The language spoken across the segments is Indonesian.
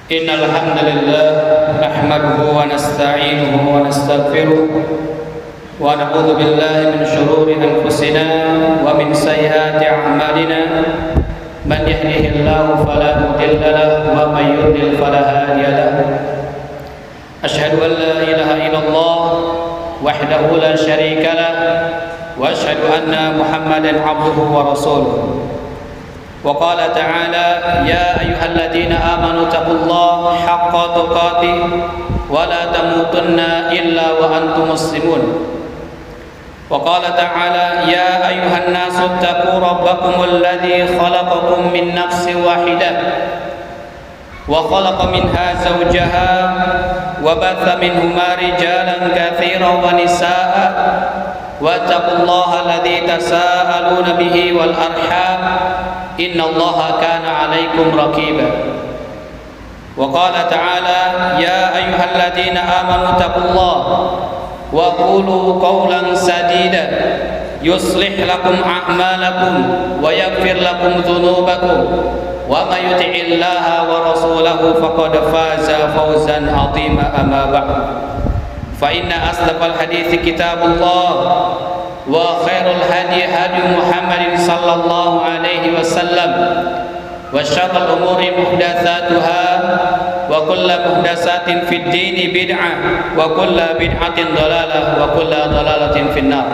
إن الحمد لله نحمده ونستعينه ونستغفره ونعوذ بالله من شرور أنفسنا ومن سيئات أعمالنا من يهده الله فلا مضل له ومن يضلل فلا هادي له أشهد أن لا إله إلا الله وحده لا شريك له وأشهد أن محمدا عبده ورسوله وقال تعالى يا أيها الذين آمنوا اتقوا الله حق تقاته ولا تموتن إلا وأنتم مسلمون وقال تعالى يا أيها الناس اتقوا ربكم الذي خلقكم من نفس واحدة وخلق منها زوجها وبث منهما رجالا كثيرا ونساء واتقوا الله الذي تساءلون به والأرحام إن الله كان عليكم رقيبا وقال تعالى يا أيها الذين آمنوا اتقوا الله وقولوا قولا سديدا يصلح لكم أعمالكم ويغفر لكم ذنوبكم ومن يطع الله ورسوله فقد فاز فوزا عظيما أما بعد فإن أصدق الحديث كتاب الله وخير الهدي هدي محمد صلى الله عليه وسلم وشر الأمور محدثاتها وكل محدثات في الدين بدعة وكل بدعة ضلالة وكل ضلالة في النار.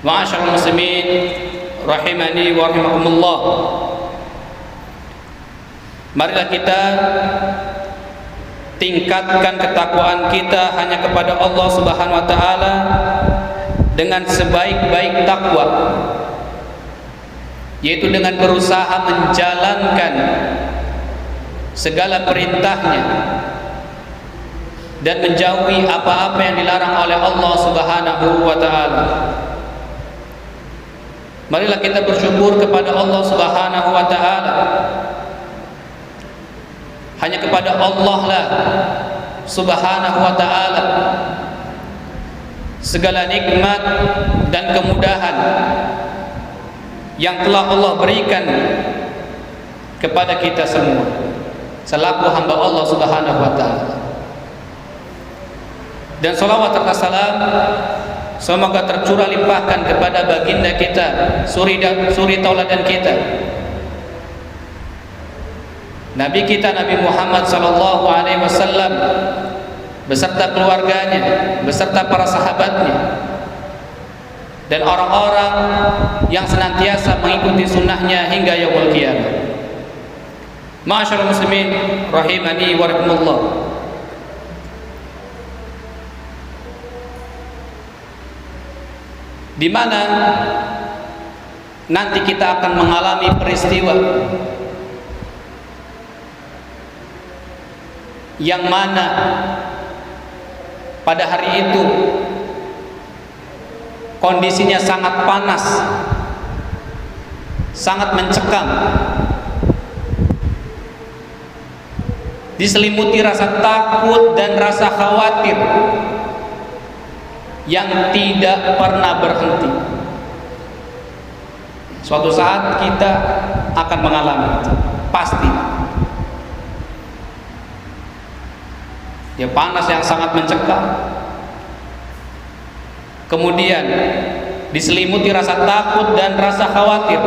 معاشر المسلمين rahimani wa rahimakumullah. Marilah kita tingkatkan ketakwaan kita hanya kepada Allah Subhanahu wa taala dengan sebaik-baik takwa, yaitu dengan berusaha menjalankan segala perintahnya dan menjauhi apa-apa yang dilarang oleh Allah Subhanahu wa taala. Marilah kita bersyukur kepada Allah Subhanahu wa taala. Hanya kepada Allah lah Subhanahu wa taala segala nikmat dan kemudahan yang telah Allah berikan kepada kita semua selaku hamba Allah Subhanahu wa taala. Dan salawat serta salam semoga tercurah limpahkan kepada baginda kita, suri tauladan kita, Nabi kita Nabi Muhammad sallallahu alaihi wasallam beserta keluarganya, beserta para sahabatnya dan orang-orang yang senantiasa mengikuti sunnahnya hingga yaumul qiyamah. Ma'asyiral muslimin rahimani wa rahimakumullah. Di mana nanti kita akan mengalami peristiwa yang mana pada hari itu kondisinya sangat panas, sangat mencekam, diselimuti rasa takut dan rasa khawatir yang tidak pernah berhenti. Suatu saat kita akan mengalami, pasti. Dia panas yang sangat mencekam, kemudian diselimuti rasa takut dan rasa khawatir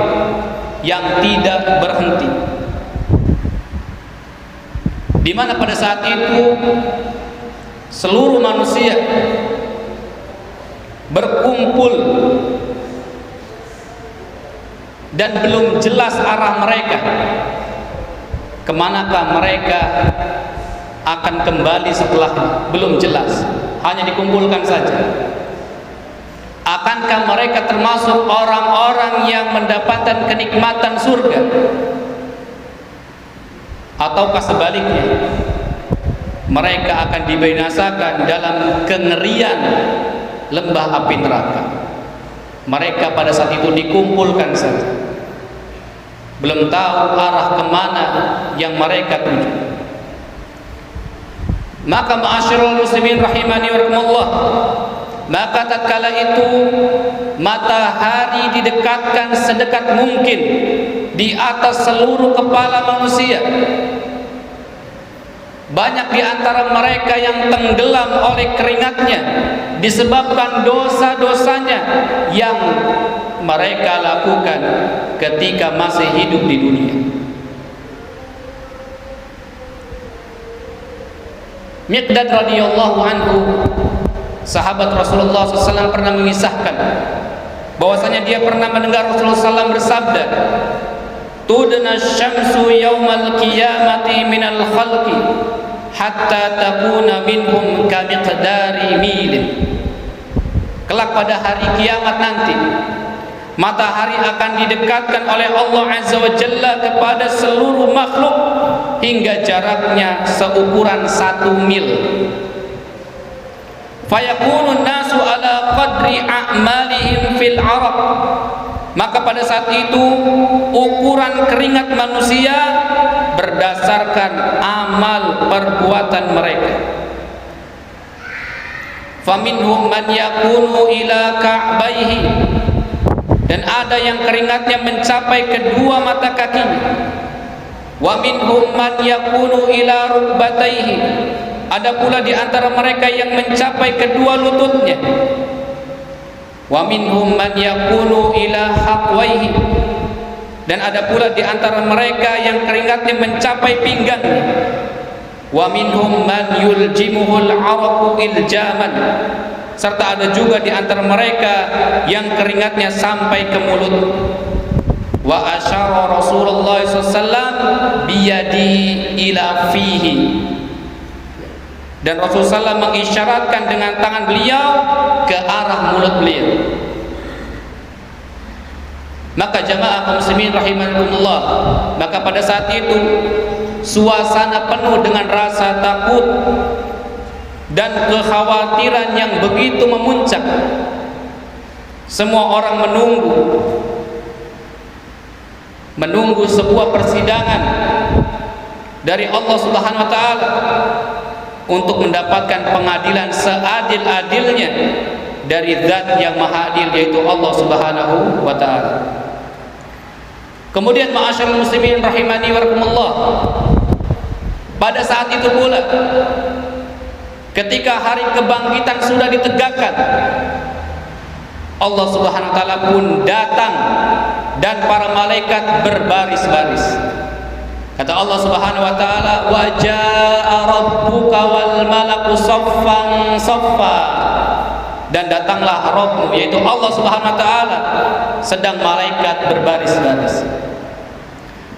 yang tidak berhenti, di mana pada saat itu seluruh manusia berkumpul dan belum jelas arah mereka, kemanakah mereka akan kembali setelahnya, belum jelas, hanya dikumpulkan saja. Akankah mereka termasuk orang-orang yang mendapatkan kenikmatan surga, ataukah sebaliknya mereka akan dibinasakan dalam kengerian lembah api neraka? Mereka pada saat itu dikumpulkan saja, belum tahu arah kemana yang mereka tuju. Maka ma'asyiral muslimin rahimani wa rahimakumullah, maka tatkala itu matahari didekatkan sedekat mungkin di atas seluruh kepala manusia, Banyak di antara mereka yang tenggelam oleh keringatnya disebabkan dosa-dosanya yang mereka lakukan ketika masih hidup di dunia. Miqdad radhiyallahu anhu, sahabat Rasulullah SAW, pernah mengisahkan bahwasanya dia pernah mendengar Rasulullah SAW bersabda, "Tudna syamsu yaumal qiyamati minal khalqi hatta takuna minhum kamiqdari milin." Kelak pada hari kiamat nanti, matahari akan didekatkan oleh Allah Azza wa Jalla kepada seluruh makhluk hingga jaraknya seukuran 1 mil. Fayakunun nasu ala qadri a'malihim fil araq. Maka pada saat itu ukuran keringat manusia berdasarkan amal perbuatan mereka. Faminhum man yakunu ila ka'baihi, dan ada yang keringatnya mencapai kedua mata kakinya. Wa minhum man yakunu ila rukbataihi, ada pula di antara mereka yang mencapai kedua lututnya. Wa minhum man yakunu ila haqwaihi, dan ada pula di antara mereka yang keringatnya mencapai pinggangnya. Wa minhum man yuljimuhul araqu iljaman, serta ada juga di antara mereka yang keringatnya sampai ke mulut. Wa asyara Rasulullah SAW biyadi ila fihi, dan Rasulullah SAW mengisyaratkan dengan tangan beliau ke arah mulut beliau. Maka jamaah kaum muslimin rahimakumullah, maka pada saat itu suasana penuh dengan rasa takut dan kekhawatiran yang begitu memuncak. Semua orang menunggu sebuah persidangan dari Allah Subhanahu wa taala untuk mendapatkan pengadilan seadil-adilnya dari Zat yang Maha Adil, yaitu Allah Subhanahu wa taala. Kemudian ma'asyiral muslimin rahimani wa rahimakumullah, pada saat itu pula ketika hari kebangkitan sudah ditegakkan, Allah Subhanahu wa taala pun datang dan para malaikat berbaris-baris. Kata Allah Subhanahu wa taala, "Wa jaa rabbuka wal malaku saffan saffa." Dan datanglah Rabbmu, yaitu Allah Subhanahu wa taala, sedang malaikat berbaris-baris.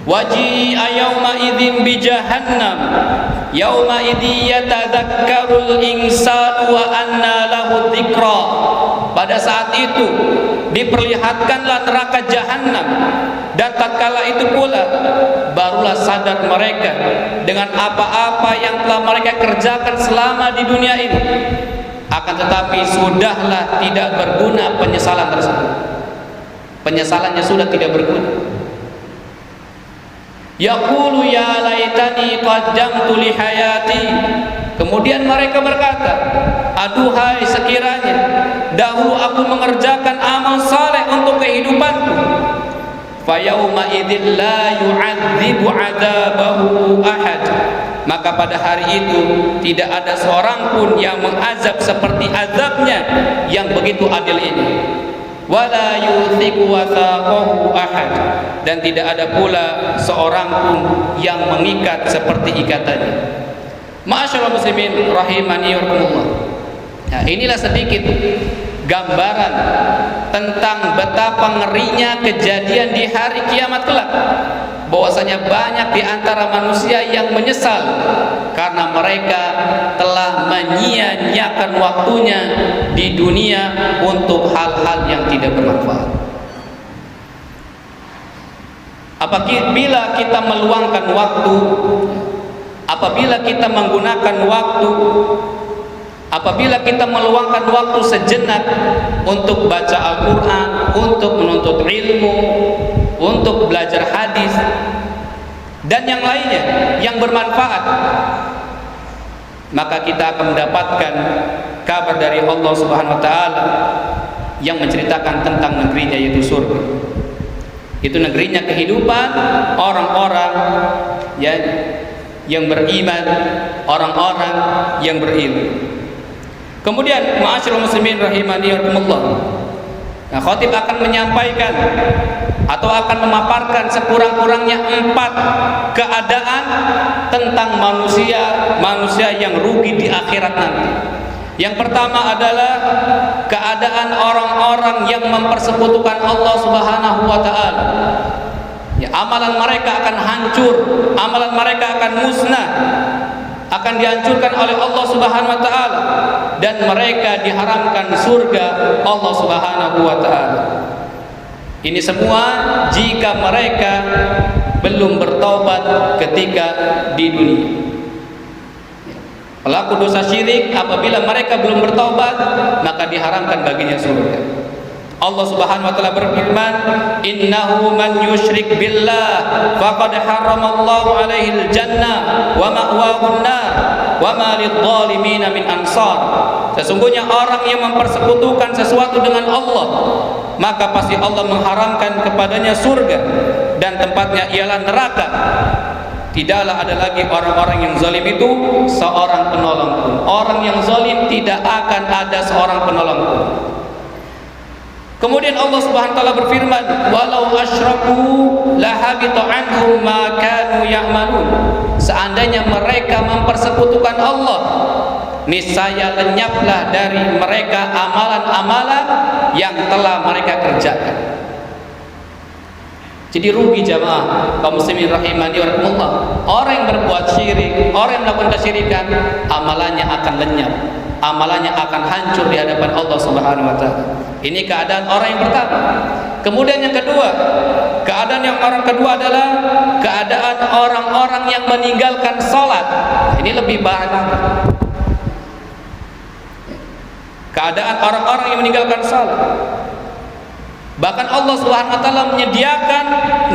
Waji'a yauma idzin bi jahannam yauma idzi yatadzakkarul insanu wa anna lahu dzikra. Pada saat itu diperlihatkanlah neraka jahanam, dan tatkala itu pula barulah sadar mereka dengan apa-apa yang telah mereka kerjakan selama di dunia ini. Akan tetapi sudahlah tidak berguna penyesalan tersebut. Penyesalannya sudah tidak berguna. Yaqulu ya laitani qaddamtu li hayati. Kemudian mereka berkata, aduhai sekiranya dahulu aku mengerjakan amal saleh untuk kehidupanku. Fa yauma idzil la yu'adzibu 'adzabahu ahad. Maka pada hari itu tidak ada seorang pun yang mengazab seperti azabnya yang begitu adil ini. Wala yuthiqu wathaqahu ahad, dan tidak ada pula seorang pun yang mengikat seperti ikatannya. Ma'asyiral muslimin rahimani wa rahimakumullah. Nah, inilah sedikit gambaran tentang betapa ngerinya kejadian di hari kiamat kelak. Bahwasanya banyak di antara manusia yang menyesal karena mereka telah menyia-nyiakan waktunya di dunia untuk hal-hal yang tidak bermanfaat. Apabila kita meluangkan waktu, apabila kita menggunakan waktu, apabila kita meluangkan waktu sejenak untuk baca Al-Quran, untuk menuntut ilmu, untuk belajar hadis dan yang lainnya yang bermanfaat, maka kita akan mendapatkan kabar dari Allah Subhanahu wa taala yang menceritakan tentang negerinya, yaitu surga. Itu negerinya kehidupan orang-orang yang yang beriman, orang-orang yang berilmu. Kemudian ma'asyiral muslimin rahimani wa rahimakumullah. Nah, khatib akan menyampaikan atau akan memaparkan sekurang-kurangnya 4 keadaan tentang manusia yang rugi di akhirat nanti. Yang pertama adalah keadaan orang-orang yang mempersekutukan Allah Subhanahu wa taala. Ya, amalan mereka akan hancur, amalan mereka akan musnah, akan dihancurkan oleh Allah Subhanahu wa taala, dan mereka diharamkan surga Allah Subhanahu wa taala. Ini semua jika mereka belum bertaubat ketika di dunia. Pelaku dosa syirik apabila mereka belum bertaubat, maka diharamkan baginya surga. Allah Subhanahu wa taala berfirman, "Innahu man yusyrik billah faqad haramallahu 'alaihil jannah wa ma'wahun nar wa ma lidh-dhalimin min ansar." Sesungguhnya orang yang mempersekutukan sesuatu dengan Allah, maka pasti Allah mengharamkan kepadanya surga dan tempatnya ialah neraka. Tidaklah ada lagi orang-orang yang zalim itu seorang penolong pun. Orang yang zalim tidak akan ada seorang penolong pun. Kemudian Allah Subhanahu wa taala berfirman, "Walau asyraku lahabita anhum ma kanu ya'malun." Seandainya mereka mempersekutukan Allah, niscaya lenyaplah dari mereka amalan-amalan yang telah mereka kerjakan. Jadi rugi jamaah kaum muslimin rahimani wa rahimakumullah. Orang yang berbuat syirik, orang yang melakukan kesyirikan, amalannya akan lenyap, amalannya akan hancur di hadapan Allah Subhanahu wa taala. Ini keadaan orang yang pertama. Kemudian yang kedua, keadaan yang orang kedua adalah keadaan orang-orang yang meninggalkan salat. Ini lebih banyak. Keadaan orang-orang yang meninggalkan salat. Bahkan Allah Subhanahu wa taala menyediakan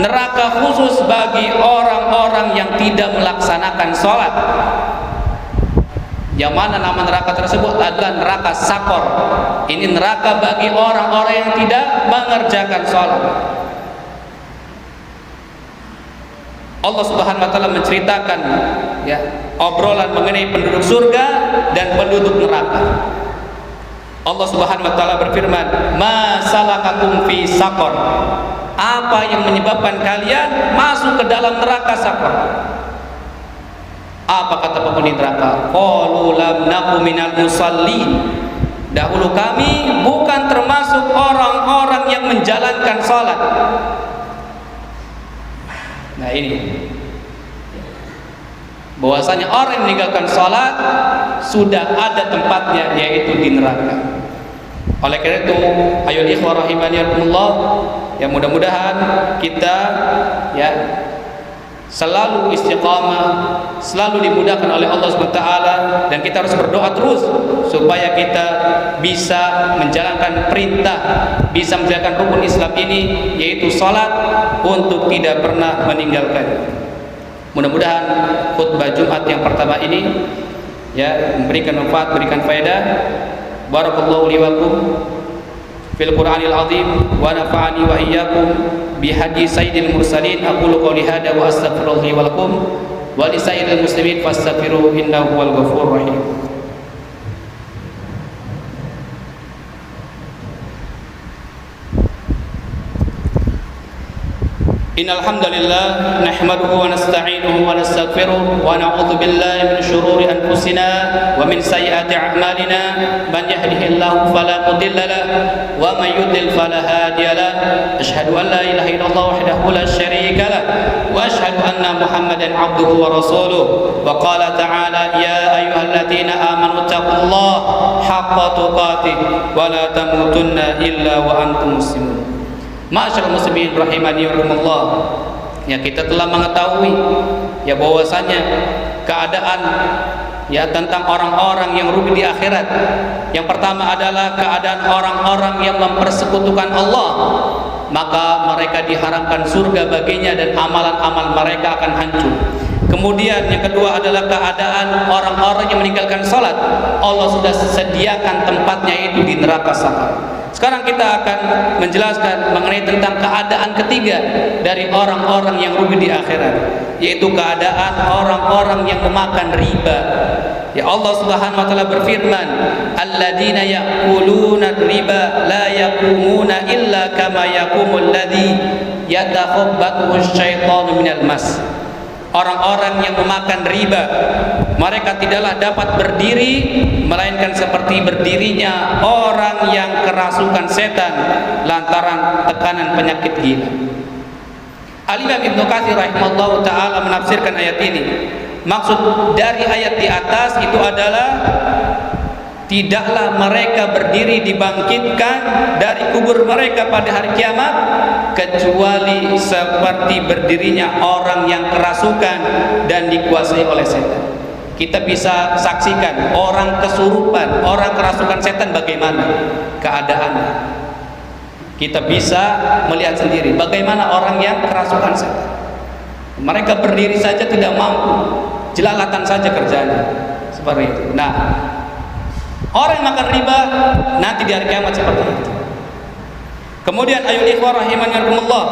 neraka khusus bagi orang-orang yang tidak melaksanakan salat. Yang mana nama neraka tersebut adalah neraka Sakor. Ini neraka bagi orang-orang yang tidak mengerjakan salat. Allah Subhanahu wa taala menceritakan ya obrolan mengenai penduduk surga dan penduduk neraka. Allah Subhanahu wa taala berfirman, "Ma salakakum fi saqar?" Apa yang menyebabkan kalian masuk ke dalam neraka Saqar? Apa kata penghuni neraka? Qalu lam naku minal musallin. Dahulu kami bukan termasuk orang-orang yang menjalankan salat. Nah ini bahwasanya orang yang meninggalkan salat sudah ada tempatnya, yaitu di neraka. Oleh karena itu, ayo ikhwah rahimani rahimakumullah, ya mudah-mudahan kita ya selalu istiqamah, selalu dimudahkan oleh Allah SWT, dan kita harus berdoa terus supaya kita bisa menjalankan perintah, bisa menjalankan rukun Islam ini, yaitu salat, untuk tidak pernah meninggalkan. Mudah-mudahan khutbah Jumat yang pertama ini ya memberikan manfaat, memberikan faedah. Barakallahu li wa lakum fil Qur'anil azim wa nafa'ani wa iyyakum bi hadi sayyidil mursalin. Aqulu qouli hadza wa astaghfirullah li wa lakum wa li sayyidil muslimin fastaghfiruhu innahu huwal ghafurur rahim. Innal hamdalillah nahmaduhu wa nasta'inuhu wa nastaghfiruh wa na'udzu billahi min shururi anfusina wa min sayyiati a'malina. Man yahdihillahu fala mudilla lahu wa man yudlil fala hadiya lahu. Asyhadu an la ilaha illallah wahdahu la syarika lahu wa asyhadu anna Muhammadan 'abduhu wa rasuluh. Wa qala ta'ala ya ayyuhalladzina amanu taqullaha haqqa tuqatih wa la tamutunna illa wa antum muslimun. Ma'asyiral muslimin rahimani wa rahimakumullah. Ya kita telah mengetahui ya bahwasanya keadaan ya tentang orang-orang yang rugi di akhirat. Yang pertama adalah keadaan orang-orang yang mempersekutukan Allah, maka mereka diharamkan surga baginya dan amalan-amal mereka akan hancur. Kemudian yang kedua adalah keadaan orang-orang yang meninggalkan sholat. Allah sudah sediakan tempatnya itu di neraka Saqar. Sekarang kita akan menjelaskan mengenai tentang keadaan ketiga dari orang-orang yang rugi di akhirat, yaitu keadaan orang-orang yang memakan riba. Ya, Allah Subhanahu wa taala berfirman, "Alladzina ya'kuluna riba la yaqumuna illa kama yaqumul ladzi yatakhabbathu asyaitanu minal mas." Orang-orang yang memakan riba, mereka tidaklah dapat berdiri melainkan seperti berdirinya orang yang kerasukan setan lantaran tekanan penyakit gila. Al-Imam Ibnu Katsir rahimahullah taala menafsirkan ayat ini. Maksud dari ayat di atas itu adalah tidaklah mereka berdiri dibangkitkan dari kubur mereka pada hari kiamat kecuali seperti berdirinya orang yang kerasukan dan dikuasai oleh setan. Kita bisa saksikan orang kesurupan, orang kerasukan setan bagaimana keadaannya. Kita bisa melihat sendiri bagaimana orang yang kerasukan setan. Mereka berdiri saja tidak mampu, jelalatan saja kerjanya. Seperti itu. Nah, orang yang makan riba nanti di hari kiamat seperti itu. Kemudian ayul ikhwah rahimanyakumullah,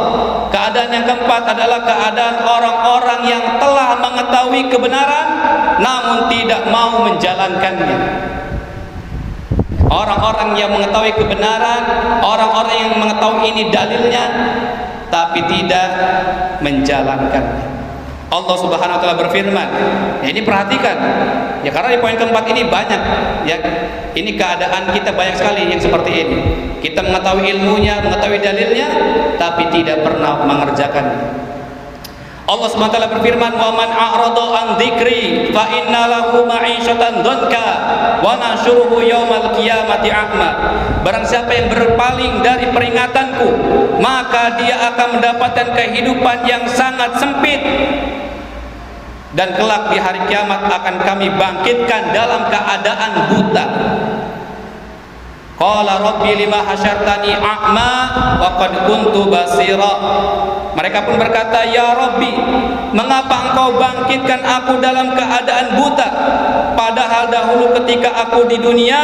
keadaan yang keempat adalah keadaan orang-orang yang telah mengetahui kebenaran namun tidak mau menjalankannya. Orang-orang yang mengetahui kebenaran, orang-orang yang mengetahui ini dalilnya tapi tidak menjalankannya. Allah Subhanahu wa taala berfirman, ya ini perhatikan. Ya karena di poin keempat ini banyak ya. Ini keadaan kita banyak sekali yang seperti ini. Kita mengetahui ilmunya, mengetahui dalilnya tapi tidak pernah mengerjakannya. Allah Subhanahu wa taala berfirman, "Wa man a'rada an dzikri fa inna lahu ma'isyatan dhanka wa nahsyuruhu yaumal qiyamati a'ma." Barang siapa yang berpaling dari peringatanku, maka dia akan mendapatkan kehidupan yang sangat sempit. Dan kelak di hari kiamat akan kami bangkitkan dalam keadaan buta. Qala rabbi lima hasyartani a'ma wa qad kuntu basira. Mereka pun berkata, "Ya Rabbi, mengapa engkau bangkitkan aku dalam keadaan buta? Padahal dahulu ketika aku di dunia,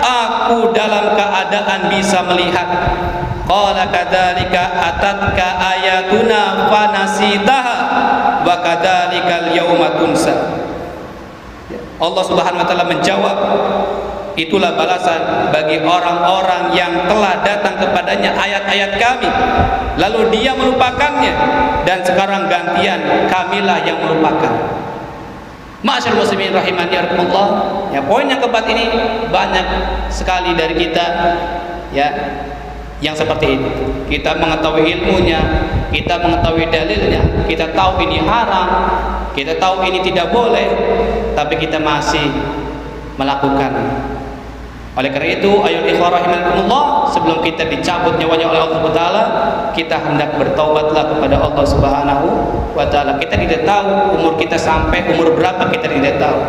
aku dalam keadaan bisa melihat." Qala kadzalika atatka ayatuna fanasitaha wa kadzalikal yauma tunsa. Allah Subhanahu wa taala menjawab, itulah balasan bagi orang-orang yang telah datang kepadanya ayat-ayat kami lalu dia melupakannya dan sekarang gantian kamilah yang melupakan. Ma'asyiral muslimin rahimani rahimakumullah. Ya, poin yang keempat ini banyak sekali dari kita ya yang seperti ini. Kita mengetahui ilmunya, kita mengetahui dalilnya, kita tahu ini haram, kita tahu ini tidak boleh, tapi kita masih melakukan. Oleh karena itu, ayol ikhwah rahimakumullah, sebelum kita dicabut nyawanya oleh Allah Taala, kita hendak bertaubatlah kepada Allah Subhanahu wa taala. Kita tidak tahu umur kita sampai umur berapa, kita tidak tahu.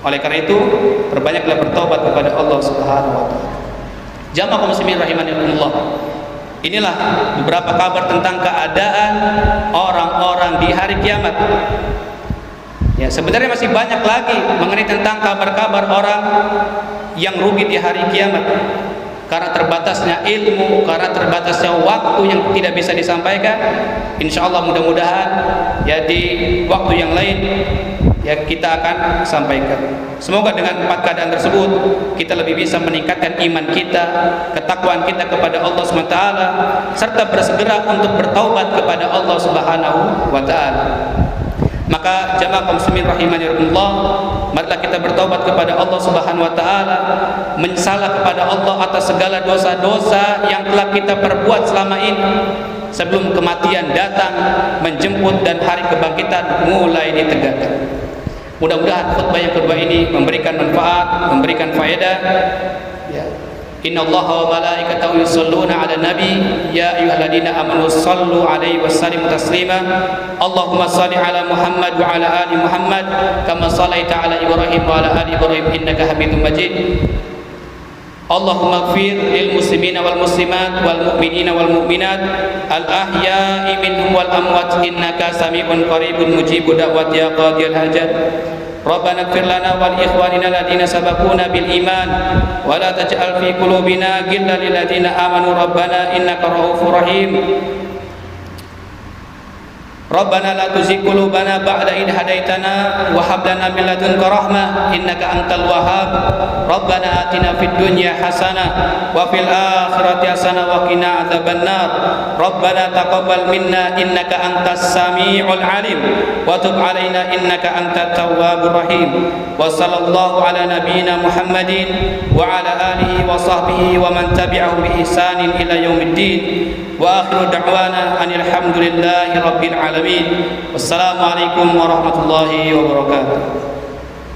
Oleh karena itu, perbanyaklah bertaubat kepada Allah Subhanahu wa taala. Jamaah kaum muslimin rahimanillah. Inilah beberapa kabar tentang keadaan orang-orang di hari kiamat. Ya, sebenarnya masih banyak lagi mengenai tentang kabar-kabar orang yang rugi di hari kiamat. Karena terbatasnya ilmu, karena terbatasnya waktu yang tidak bisa disampaikan. Insya Allah mudah-mudahan ya di waktu yang lain ya kita akan sampaikan. Semoga dengan 4 keadaan tersebut kita lebih bisa meningkatkan iman kita, ketakwaan kita kepada Allah SWT, serta bersegera untuk bertaubat kepada Allah Subhanahu wa taala. Maka jamaah kaum muslimin rahimanillah, marilah kita bertaubat kepada Allah Subhanahu wa taala, menyesalah kepada Allah atas segala dosa-dosa yang telah kita perbuat selama ini sebelum kematian datang menjemput dan hari kebangkitan mulai ditegakkan. Mudah-mudahan khutbah yang kedua ini memberikan manfaat, memberikan faedah. Ya. Innallaha wa malaikatahu yusholluna 'alan nabi ya ayyuhalladzina amanu shallu 'alaihi wasallimu taslima. Allahumma shalli 'ala Muhammad wa 'ala ali Muhammad kama shallaita 'ala Ibrahim wa 'ala ali Ibrahim innaka Hamidum Majid. Allahumma ighfir lil muslimina wal muslimat wal mu'minina wal mu'minat al ahya'i minhum wal amwat innaka sami'un qaribun mujibu da'wati ya qadiyal hajat. Rabbana ighfir lana wa li ikhwanina alladziina sabaquna bil iman wa la taj'al fi qulubina ghillan lil ladziina amanu rabbana innaka ra'ufur rahim. Rabbana la tuzigh qulubana ba'da idh hadaitana wa hab lana min ladunka rahmah innaka antal wahhab. Rabbana atina fid dunya hasanah wa fil akhirati hasanah wa qina adzabannar. Rabbana taqabbal minna innaka antas samiul alim wa tub alaina innaka antat tawwabur rahim. Wa sallallahu ala nabiyyina Muhammadin wa ala alihi wa sahbihi wa man tabi'ahum bi ihsanin ila yaumiddin. Wa akhiru da'wana anil hamdulillahi rabbil alamin. Wassalamualaikum warahmatullahi wabarakatuh.